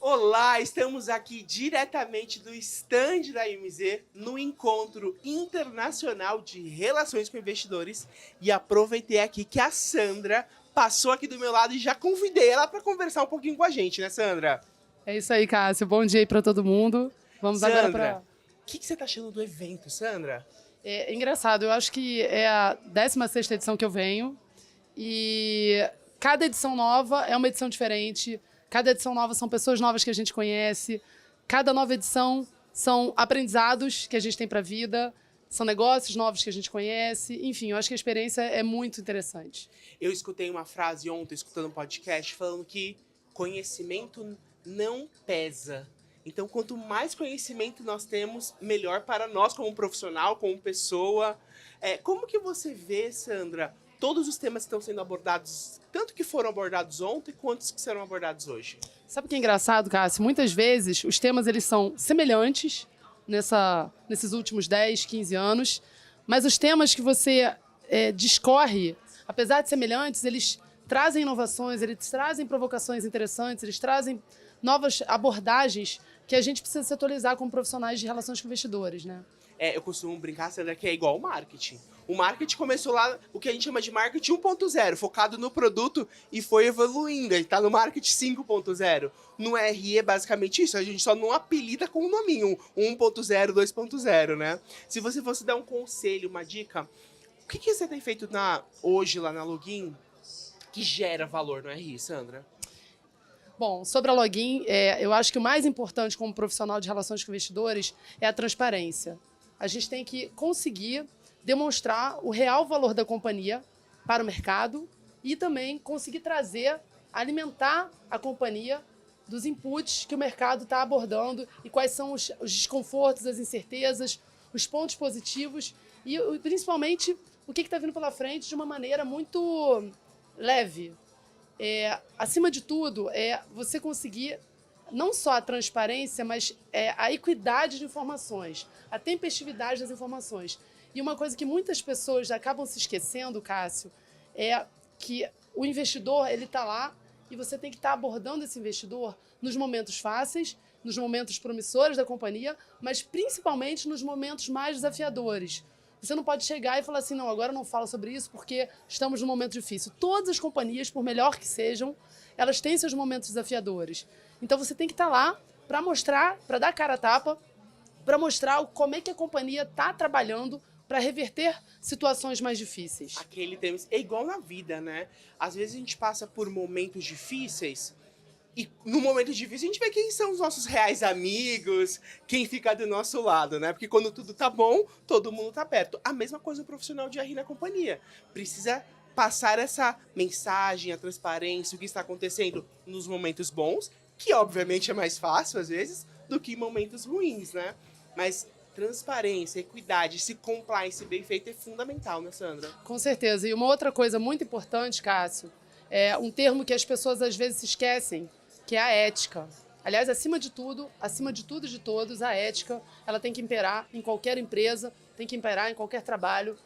Olá, estamos aqui diretamente do stand da IMZ no Encontro Internacional de Relações com Investidores e aproveitei aqui que a Sandra passou aqui do meu lado e já convidei ela para conversar um pouquinho com a gente, né, Sandra? É isso aí, Cássio. Bom dia aí para todo mundo. Vamos agora Sandra, para... o que você tá achando do evento, Sandra? É engraçado, eu acho que é a 16ª edição que eu venho e cada edição nova é uma edição diferente, cada edição nova são pessoas novas que a gente conhece, cada nova edição são aprendizados que a gente tem para a vida, são negócios novos que a gente conhece, enfim, eu acho que a experiência é muito interessante. Eu escutei uma frase ontem, escutando um podcast, falando que conhecimento não pesa. Então, quanto mais conhecimento nós temos, melhor para nós como profissional, como pessoa. Como que você vê, Sandra, todos os temas que estão sendo abordados, tanto que foram abordados ontem, quanto os que serão abordados hoje? Sabe o que é engraçado, Cássio? Muitas vezes os temas eles são semelhantes nesses últimos 10, 15 anos, mas os temas que você discorre, apesar de semelhantes, eles trazem inovações, eles trazem provocações interessantes, eles trazem novas abordagens que a gente precisa se atualizar como profissionais de relações com investidores, né? Eu costumo brincar, Sandra, que é igual o marketing. O marketing começou lá, o que a gente chama de marketing 1.0, focado no produto e foi evoluindo. Ele está no marketing 5.0. No RI é basicamente isso, a gente só não apelida com um nominho, 1.0, 2.0, né? Se você fosse dar um conselho, uma dica, o que você tem feito hoje lá na Login que gera valor no RI, Sandra? Bom, sobre a Login, eu acho que o mais importante como profissional de relações com investidores é a transparência. A gente tem que conseguir demonstrar o real valor da companhia para o mercado e também conseguir trazer, alimentar a companhia dos inputs que o mercado está abordando e quais são os desconfortos, as incertezas, os pontos positivos e principalmente o que está vindo pela frente de uma maneira muito leve. Acima de tudo, você conseguir não só a transparência, mas a equidade de informações, a tempestividade das informações. E uma coisa que muitas pessoas acabam se esquecendo, Cássio, é que o investidor ele está lá e você tem que estar abordando esse investidor nos momentos fáceis, nos momentos promissores da companhia, mas principalmente nos momentos mais desafiadores. Você não pode chegar e falar assim, não, agora eu não falo sobre isso porque estamos num momento difícil. Todas as companhias, por melhor que sejam, elas têm seus momentos desafiadores. Então você tem que estar lá para mostrar, para dar cara a tapa, para mostrar como é que a companhia está trabalhando para reverter situações mais difíceis. Aquele tema é igual na vida, né? Às vezes a gente passa por momentos difíceis e no momento difícil a gente vê quem são os nossos reais amigos, quem fica do nosso lado, né? Porque quando tudo tá bom, todo mundo tá perto. A mesma coisa o profissional de RI na companhia. Precisa passar essa mensagem, a transparência, o que está acontecendo nos momentos bons, que obviamente é mais fácil às vezes, do que em momentos ruins, né? Mas transparência, equidade, esse compliance bem feito é fundamental, né, Sandra? Com certeza. E uma outra coisa muito importante, Cássio, é um termo que as pessoas às vezes se esquecem, que é a ética. Aliás, acima de tudo e de todos, a ética ela tem que imperar em qualquer empresa, tem que imperar em qualquer trabalho,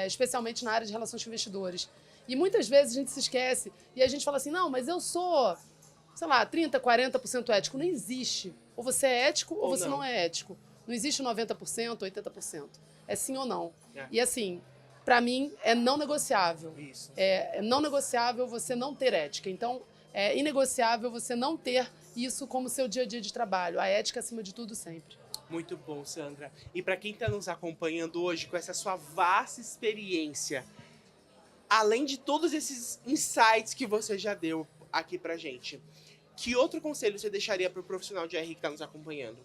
especialmente na área de relações com investidores. E muitas vezes a gente se esquece e a gente fala assim, não, mas eu sou, sei lá, 30%, 40% ético. Não existe. Ou você é ético ou você não é ético. Não existe 90%, 80%. É sim ou não. E assim, para mim, é não negociável. Isso. É não negociável você não ter ética. Então, é inegociável você não ter isso como seu dia a dia de trabalho. A ética acima de tudo sempre. Muito bom, Sandra. E para quem está nos acompanhando hoje com essa sua vasta experiência, além de todos esses insights que você já deu aqui pra gente, que outro conselho você deixaria para o profissional de RI que está nos acompanhando?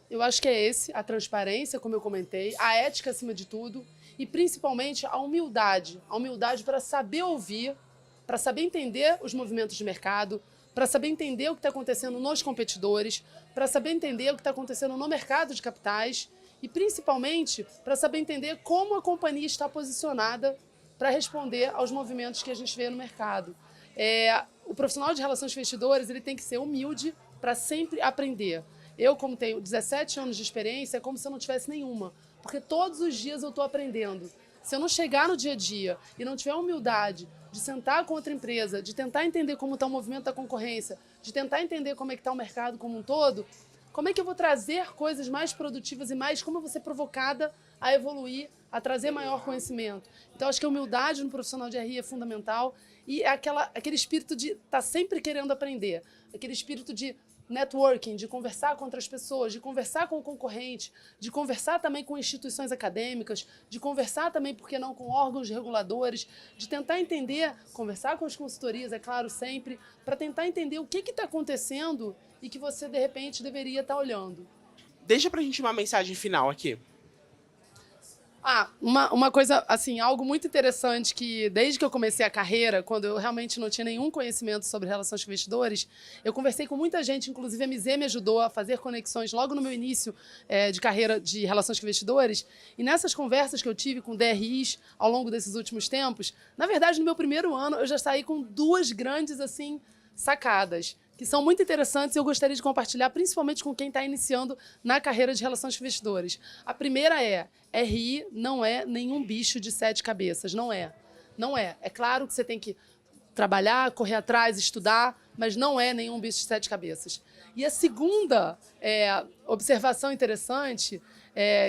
Eu acho que é esse, a transparência, como eu comentei, a ética acima de tudo e principalmente a humildade. A humildade para saber ouvir, para saber entender os movimentos de mercado, para saber entender o que está acontecendo nos competidores, para saber entender o que está acontecendo no mercado de capitais e principalmente para saber entender como a companhia está posicionada para responder aos movimentos que a gente vê no mercado. O profissional de relações com investidores ele tem que ser humilde para sempre aprender. Eu, como tenho 17 anos de experiência, é como se eu não tivesse nenhuma. Porque todos os dias eu estou aprendendo. Se eu não chegar no dia a dia e não tiver humildade de sentar com outra empresa, de tentar entender como está o movimento da concorrência, de tentar entender como é que está o mercado como um todo, como é que eu vou trazer coisas mais produtivas e mais, como eu vou ser provocada a evoluir, a trazer maior conhecimento. Então, acho que a humildade no profissional de RI é fundamental e é aquele espírito de estar sempre querendo aprender, aquele espírito de networking, de conversar com outras pessoas, de conversar com o concorrente, de conversar também com instituições acadêmicas, de conversar também, por que não, com órgãos reguladores, de tentar entender, conversar com as consultorias, é claro, sempre, para tentar entender o que está acontecendo e que você, de repente, deveria estar olhando. Deixa pra gente uma mensagem final aqui. Uma coisa, assim, algo muito interessante que desde que eu comecei a carreira, quando eu realmente não tinha nenhum conhecimento sobre relações com investidores, eu conversei com muita gente, inclusive a MZ me ajudou a fazer conexões logo no meu início de carreira de relações com investidores, e nessas conversas que eu tive com DRIs ao longo desses últimos tempos, na verdade, no meu primeiro ano, eu já saí com 2 grandes, assim, sacadas, que são muito interessantes e eu gostaria de compartilhar, principalmente com quem está iniciando na carreira de relações com investidores. A primeira é, RI não é nenhum bicho de 7 cabeças, não é. Não é. É claro que você tem que trabalhar, correr atrás, estudar, mas não é nenhum bicho de 7 cabeças. E a segunda observação interessante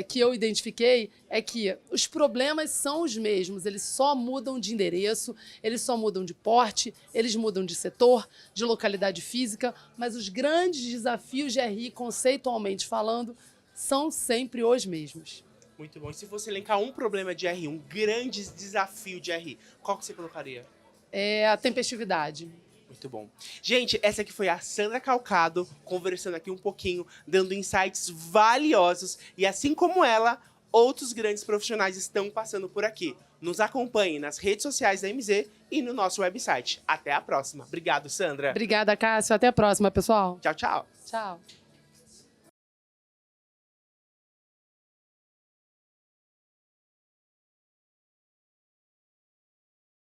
que eu identifiquei é que os problemas são os mesmos, eles só mudam de endereço, eles só mudam de porte, eles mudam de setor, de localidade física, mas os grandes desafios de RI, conceitualmente falando, são sempre os mesmos. Muito bom. E se você elencar um problema de RI, um grande desafio de RI, qual que você colocaria? É a tempestividade. Muito bom. Gente, essa aqui foi a Sandra Calcado, conversando aqui um pouquinho, dando insights valiosos. E assim como ela, outros grandes profissionais estão passando por aqui. Nos acompanhe nas redes sociais da MZ e no nosso website. Até a próxima. Obrigado, Sandra. Obrigada, Cássio. Até a próxima, pessoal. Tchau, tchau. Tchau.